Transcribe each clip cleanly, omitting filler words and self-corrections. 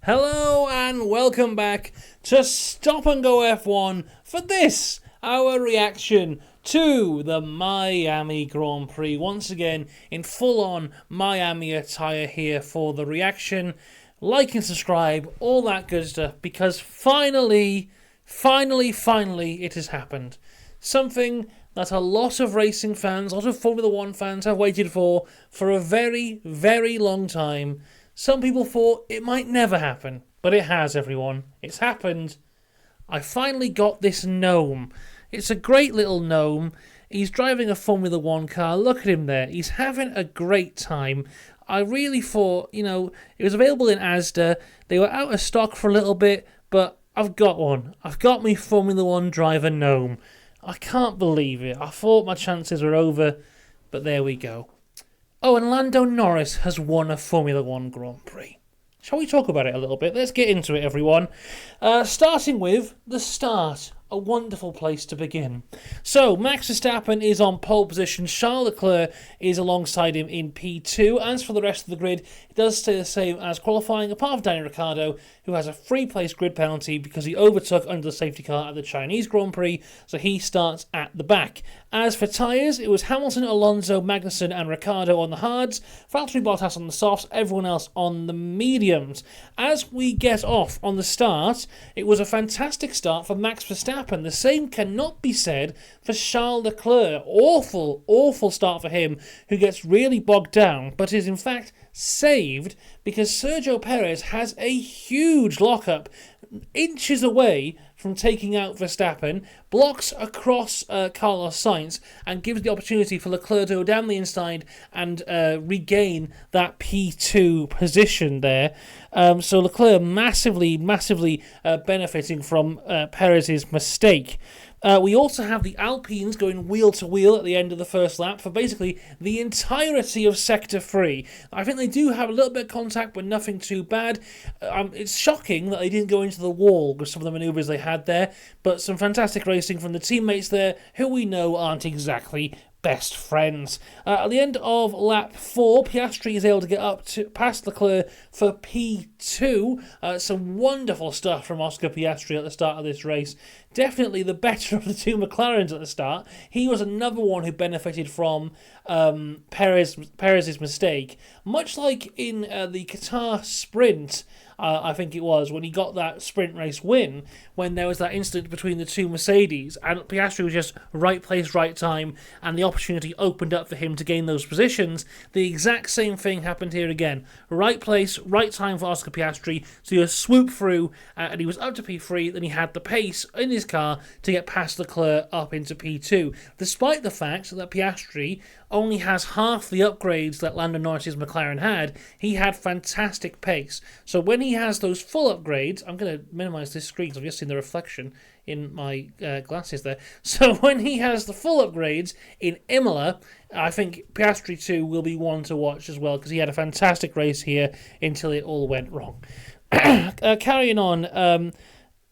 Hello and welcome back to Stop and Go F1 for this, our reaction to the Miami Grand Prix. Once again, in full-on Miami attire here for the reaction. Like and subscribe, all that good stuff, because finally, it has happened. Something that a lot of racing fans, a lot of Formula One fans have waited for a very, very long time. Some people thought it might never happen, but it has, everyone. It's happened. I finally got this gnome. It's a great little gnome. He's driving a Formula One car. Look at him there. He's having a great time. I really thought, it was available in Asda. They were out of stock for a little bit, but I've got one. I've got me Formula One driver gnome. I can't believe it. I thought my chances were over, but there we go. Oh, and Lando Norris has won a Formula One Grand Prix. Shall we talk about it a little bit? Let's get into it, everyone. Starting with the start. A wonderful place to begin. So, Max Verstappen is on pole position. Charles Leclerc is alongside him in P2. As for the rest of the grid, it does stay the same as qualifying, apart from Daniel Ricciardo, who has a free-place grid penalty because he overtook under the safety car at the Chinese Grand Prix, so he starts at the back. As for tyres, it was Hamilton, Alonso, Magnussen and Ricciardo on the hards, Valtteri Bottas on the softs, everyone else on the mediums. As we get off on the start, it was a fantastic start for Max Verstappen. The same cannot be said for Charles Leclerc. Awful start for him, who gets really bogged down, but is in fact saved because Sergio Perez has a huge lockup inches away from taking out Verstappen, blocks across Carlos Sainz and gives the opportunity for Leclerc to go down the inside and regain that P2 position there. So Leclerc massively benefiting from Perez's mistake. We also have the Alpines going wheel to wheel at the end of the first lap for basically the entirety of Sector 3. I think they do have a little bit of contact, but nothing too bad. It's shocking that they didn't go into the wall with some of the manoeuvres they had there, but some fantastic racing from the teammates there, who we know aren't exactly best friends. At the end of lap 4, Piastri is able to get up to past Leclerc for P2. Some wonderful stuff from Oscar Piastri at the start of this race. Definitely the better of the two McLarens at the start. He was another one who benefited from Perez's mistake. Much like in the Qatar sprint, I think it was, when he got that sprint race win, when there was that incident between the two Mercedes, and Piastri was just right place, right time, and the opportunity opened up for him to gain those positions. The exact same thing happened here again. Right place, right time for Oscar Piastri, so he swoop through, and he was up to P3, then he had the pace in his car to get past Leclerc up into P2, despite the fact that Piastri only has half the upgrades that Lando Norris's McLaren had. He had fantastic pace. So when he has those full upgrades, I'm going to minimize this screen because I've just seen the reflection in my glasses there. So when he has the full upgrades in Imola, I think Piastri 2 will be one to watch as well, because he had a fantastic race here until it all went wrong. Carrying on,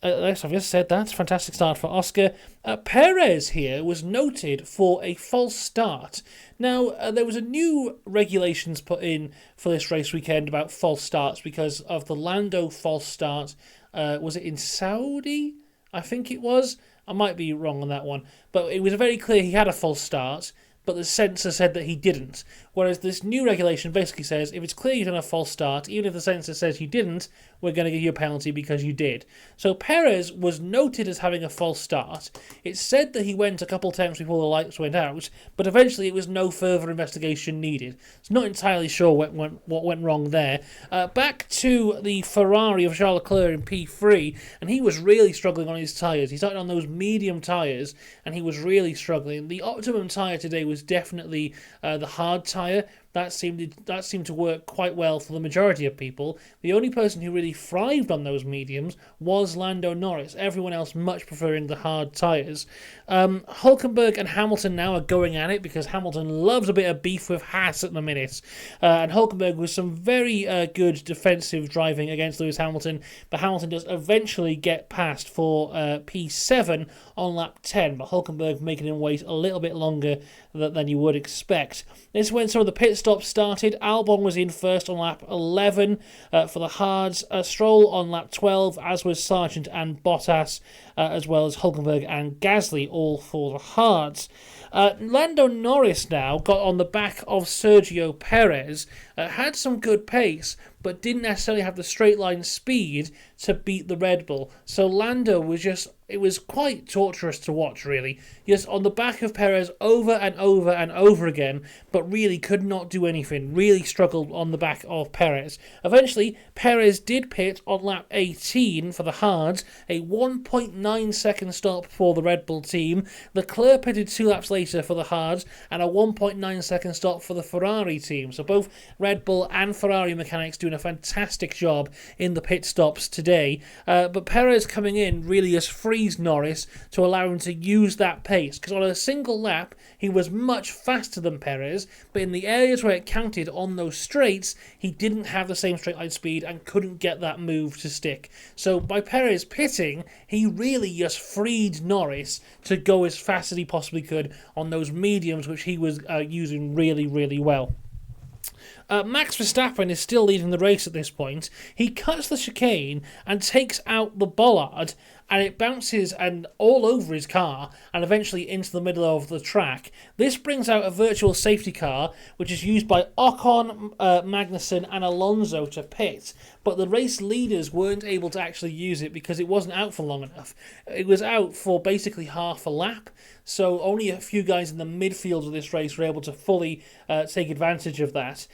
I've just said that. Fantastic start for Oscar. Perez here was noted for a false start. Now, there was a new regulations put in for this race weekend about false starts because of the Lando false start. Was it in Saudi? I think it was. I might be wrong on that one. But it was very clear he had a false start, but the sensor said that he didn't. Whereas this new regulation basically says if it's clear you've done a false start, even if the sensor says you didn't, we're going to give you a penalty because you did. So Perez was noted as having a false start. It said that he went a couple times before the lights went out, but eventually it was no further investigation needed. So not entirely sure what went wrong there. Back to the Ferrari of Charles Leclerc in P3, and he was really struggling on his tyres. He started on those medium tyres, and he was really struggling. The optimum tyre today was definitely the hard tyre. That seemed to work quite well for the majority of people. The only person who really thrived on those mediums was Lando Norris. Everyone else much preferring the hard tyres. Hülkenberg and Hamilton now are going at it because Hamilton loves a bit of beef with Haas at the minute. And Hülkenberg with some very good defensive driving against Lewis Hamilton, but Hamilton does eventually get past for P7 on lap 10, but Hülkenberg making him wait a little bit longer than you would expect. This is when some of the pit stop started, Albon was in first on lap 11 for the hards, Stroll on lap 12, as was Sargent and Bottas, as well as Hulkenberg and Gasly, all for the hards. Lando Norris now got on the back of Sergio Perez, had some good pace, but didn't necessarily have the straight line speed to beat the Red Bull. So Lando was it was quite torturous to watch, really. Just on the back of Perez over and over and over again, but really could not do anything. Really struggled on the back of Perez. Eventually, Perez did pit on lap 18 for the hards, a 1.9 second stop for the Red Bull team. Leclerc pitted 2 laps later for the hards, and a 1.9 second stop for the Ferrari team. So both Red Bull and Ferrari mechanics doing a fantastic job in the pit stops today. But Perez coming in really just frees Norris to allow him to use that pace, because on a single lap he was much faster than Perez, but in the areas where it counted on those straights he didn't have the same straight line speed and couldn't get that move to stick. So by Perez pitting, he really just freed Norris to go as fast as he possibly could on those mediums, which he was using really, really well. Max Verstappen is still leading the race at this point. He cuts the chicane and takes out the bollard, and it bounces and all over his car and eventually into the middle of the track. This brings out a virtual safety car, which is used by Ocon, Magnussen and Alonso to pit, but the race leaders weren't able to actually use it because it wasn't out for long enough. It was out for basically half a lap, so only a few guys in the midfield of this race were able to fully take advantage of that.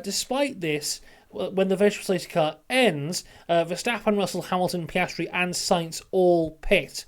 Despite this, when the virtual safety car ends, Verstappen, Russell, Hamilton, Piastri and Sainz all pit.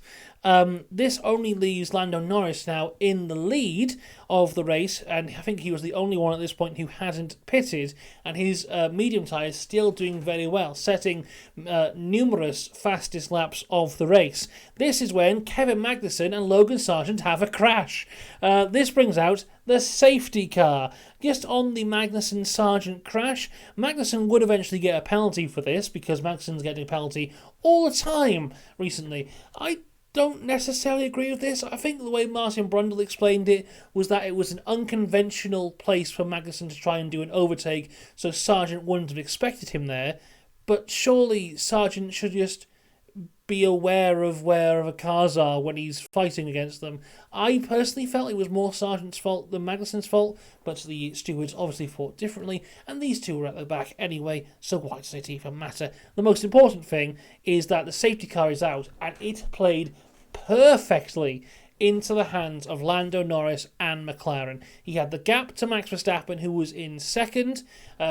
This only leaves Lando Norris now in the lead of the race, and I think he was the only one at this point who hadn't pitted, and his medium tyre is still doing very well, setting numerous fastest laps of the race. This is when Kevin Magnussen and Logan Sargent have a crash. This brings out the safety car. Just on the Magnussen-Sargent crash, Magnussen would eventually get a penalty for this, because Magnussen's getting a penalty all the time recently. I don't necessarily agree with this. I think the way Martin Brundle explained it was that it was an unconventional place for Magnussen to try and do an overtake, so Sargent wouldn't have expected him there. But surely Sargent should just be aware of where other cars are when he's fighting against them. I personally felt it was more Sargent's fault than Magnussen's fault, but the stewards obviously thought differently, and these two were at the back anyway, so why does it even matter? The most important thing is that the safety car is out, and it played perfectly into the hands of Lando Norris and McLaren. He had the gap to Max Verstappen, who was in second.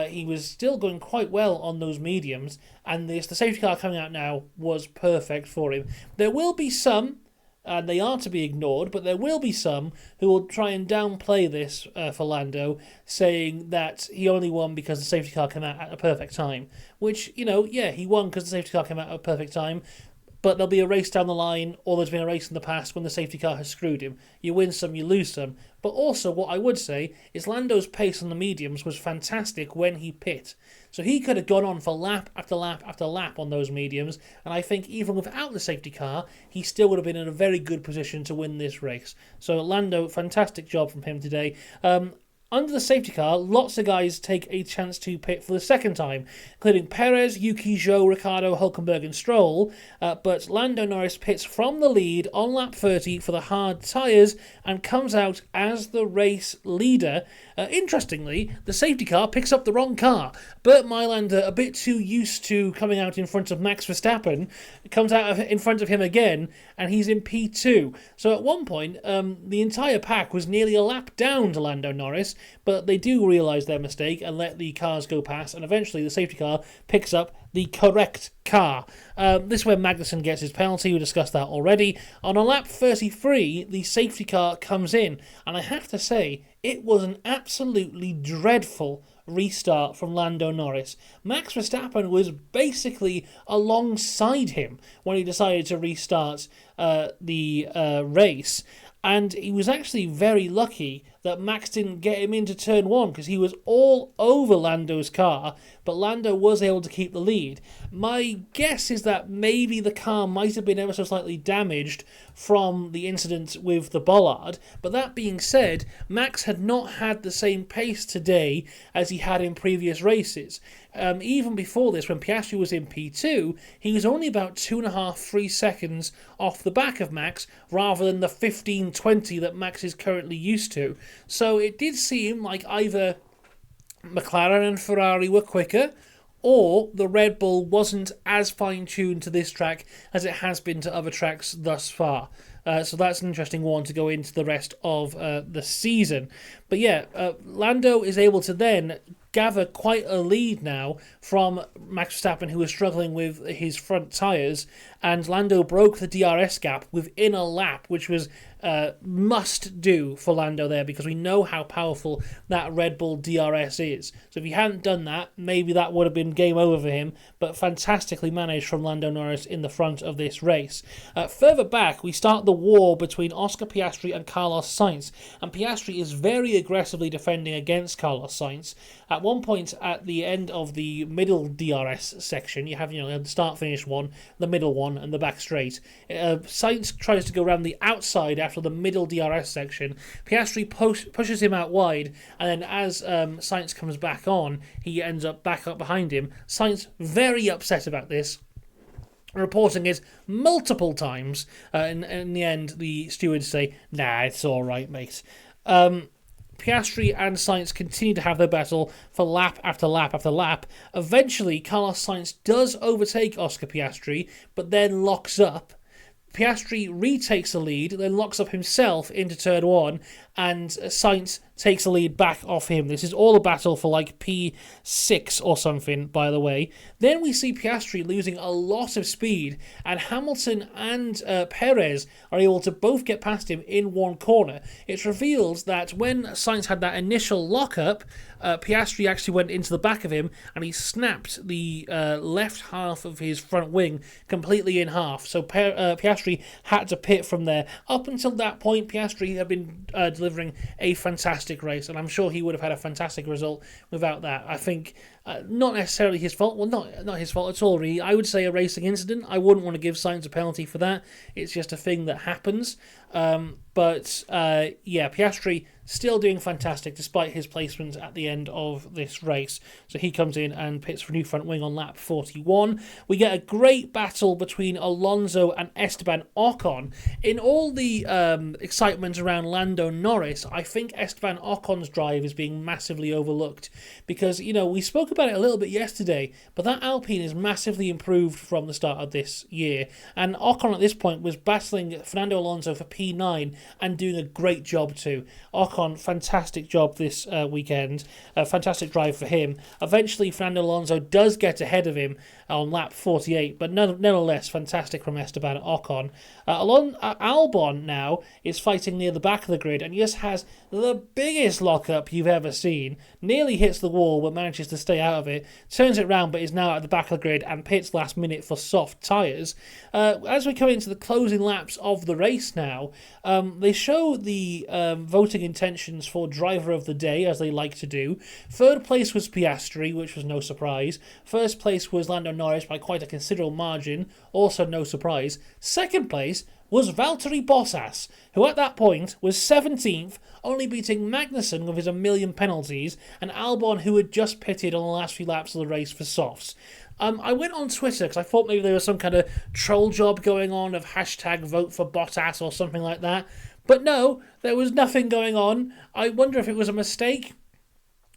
He was still going quite well on those mediums, and the safety car coming out now was perfect for him. There will be some, and they are to be ignored, but there will be some who will try and downplay this for Lando, saying that he only won because the safety car came out at a perfect time. Which, yeah, he won because the safety car came out at a perfect time, but there'll be a race down the line, or there's been a race in the past when the safety car has screwed him. You win some, you lose some. But also, what I would say is Lando's pace on the mediums was fantastic when he pit. So he could have gone on for lap after lap after lap on those mediums, and I think even without the safety car, he still would have been in a very good position to win this race. So Lando, fantastic job from him today. Under the safety car, lots of guys take a chance to pit for the second time, including Perez, Yuki, Zhou, Ricciardo, Hulkenberg and Stroll, but Lando Norris pits from the lead on lap 30 for the hard tyres and comes out as the race leader. Interestingly, the safety car picks up the wrong car. Bert Mylander, a bit too used to coming out in front of Max Verstappen, comes out in front of him again, and he's in P2. So at one point, the entire pack was nearly a lap down to Lando Norris, but they do realise their mistake and let the cars go past, and eventually the safety car picks up the correct car. This is where Magnussen gets his penalty. We discussed that already. On a lap 33, the safety car comes in, and I have to say, it was an absolutely dreadful restart from Lando Norris. Max Verstappen was basically alongside him when he decided to restart the race, and he was actually very lucky that Max didn't get him into turn one because he was all over Lando's car, but Lando was able to keep the lead. My guess is that maybe the car might have been ever so slightly damaged from the incident with the bollard, but that being said, Max had not had the same pace today as he had in previous races. Even before this, when Piastri was in P2, he was only about 2.5-3 seconds off the back of Max, rather than the 15-20 that Max is currently used to. So it did seem like either McLaren and Ferrari were quicker, or the Red Bull wasn't as fine-tuned to this track as it has been to other tracks thus far. So that's an interesting one to go into the rest of the season. But yeah, Lando is able to then gather quite a lead now from Max Verstappen, who was struggling with his front tyres, and Lando broke the DRS gap within a lap, which was must do for Lando there, because we know how powerful that Red Bull DRS is. So if he hadn't done that, maybe that would have been game over for him, but fantastically managed from Lando Norris in the front of this race. Further back, we start the war between Oscar Piastri and Carlos Sainz, and Piastri is very aggressively defending against Carlos Sainz. At one point, at the end of the middle DRS section, you have the start-finish one, the middle one, and the back straight. Sainz tries to go around the outside after the middle DRS section. Piastri pushes him out wide, and then as Sainz comes back on, he ends up back up behind him. Sainz very upset about this, reporting it multiple times. In the end, the stewards say, "Nah, it's all right, mate." Piastri and Sainz continue to have their battle for lap after lap after lap. Eventually, Carlos Sainz does overtake Oscar Piastri, but then locks up. Piastri retakes the lead, then locks up himself into turn one, and Sainz takes the lead back off him. This is all a battle for like P6 or something, by the way. Then we see Piastri losing a lot of speed, and Hamilton and Perez are able to both get past him in one corner. It reveals that when Sainz had that initial lockup, Piastri actually went into the back of him, and he snapped the left half of his front wing completely in half. So Piastri had to pit from there. Up until that point, Piastri had been delivering a fantastic race, and I'm sure he would have had a fantastic result without that. I think not necessarily his fault. Well, not his fault at all, really. I would say a racing incident. I wouldn't want to give Sainz a penalty for that. It's just a thing that happens. But Piastri still doing fantastic despite his placement at the end of this race. So he comes in and pits for new front wing on lap 41. We get a great battle between Alonso and Esteban Ocon. In all the excitement around Lando Norris, I think Esteban Ocon's drive is being massively overlooked because, we spoke about it a little bit yesterday, but that Alpine is massively improved from the start of this year, and Ocon at this point was battling Fernando Alonso for P9 and doing a great job too. Ocon, fantastic job this weekend, a fantastic drive for him. Eventually Fernando Alonso does get ahead of him on lap 48, but nonetheless fantastic from Esteban Ocon. Albon now is fighting near the back of the grid and just has the biggest lockup you've ever seen. Nearly hits the wall but manages to stay out of it, turns it round but is now at the back of the grid and pits last minute for soft tyres. As we come into the closing laps of the race now, they show the voting intentions for driver of the day, as they like to do. Third place was Piastri, which was no surprise. First place was Lando Norris by quite a considerable margin, also no surprise. Second place was Valtteri Bottas, who at that point was 17th, only beating Magnussen with his 1 million penalties, and Albon, who had just pitted on the last few laps of the race for softs. I went on Twitter because I thought maybe there was some kind of troll job going on of hashtag vote for Bottas or something like that. But no, there was nothing going on. I wonder if it was a mistake.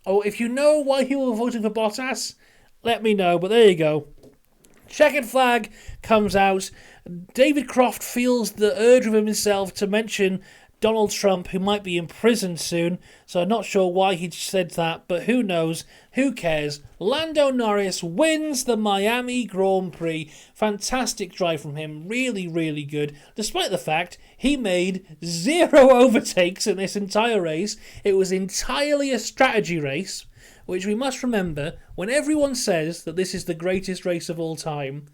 Or if you know why people were voting for Bottas, let me know. But there you go. Checkered flag comes out. David Croft feels the urge of himself to mention Donald Trump, who might be imprisoned soon, so I'm not sure why he said that, but who knows, who cares. Lando Norris wins the Miami Grand Prix. Fantastic drive from him, really, really good, despite the fact he made 0 overtakes in this entire race. It was entirely a strategy race, which we must remember, when everyone says that this is the greatest race of all time,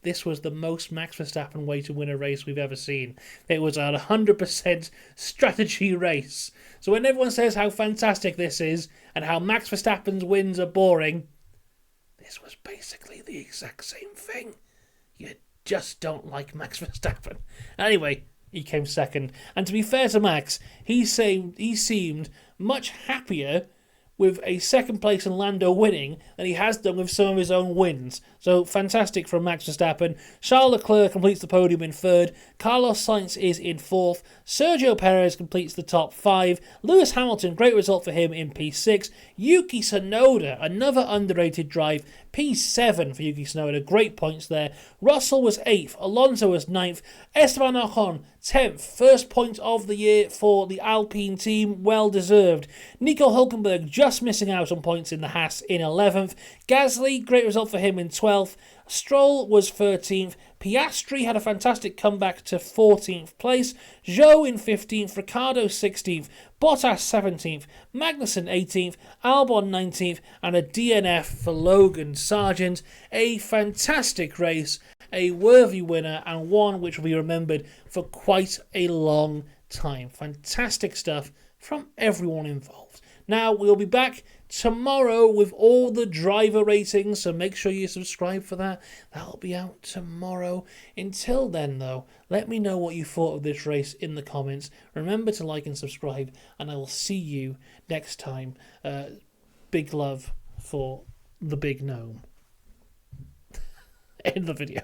this was the most Max Verstappen way to win a race we've ever seen. It was a 100% strategy race. So when everyone says how fantastic this is and how Max Verstappen's wins are boring, this was basically the exact same thing. You just don't like Max Verstappen. Anyway, he came second. And to be fair to Max, he seemed much happier with a second place and Lando winning than he has done with some of his own wins. So fantastic from Max Verstappen. Charles Leclerc completes the podium in third. Carlos Sainz is in fourth. Sergio Perez completes the top 5. Lewis Hamilton, great result for him in P6. Yuki Tsunoda, another underrated drive, P7 for Yuki Tsunoda, great points there. Russell was 8th, Alonso was 9th, Esteban Ocon 10th, first point of the year for the Alpine team, well deserved. Nico Hülkenberg just missing out on points in the Haas in 11th. Gasly, great result for him in 12th. Stroll was 13th. Piastri had a fantastic comeback to 14th place. Zhou in 15th. Ricciardo 16th. Bottas 17th. Magnussen 18th. Albon 19th. And a DNF for Logan Sargent. A fantastic race. A worthy winner and one which will be remembered for quite a long time. Fantastic stuff from everyone involved. Now, we'll be back tomorrow with all the driver ratings, so make sure you subscribe for that. That'll be out tomorrow. Until then, though, let me know what you thought of this race in the comments. Remember to like and subscribe, and I will see you next time. Big love for the big gnome. End the video.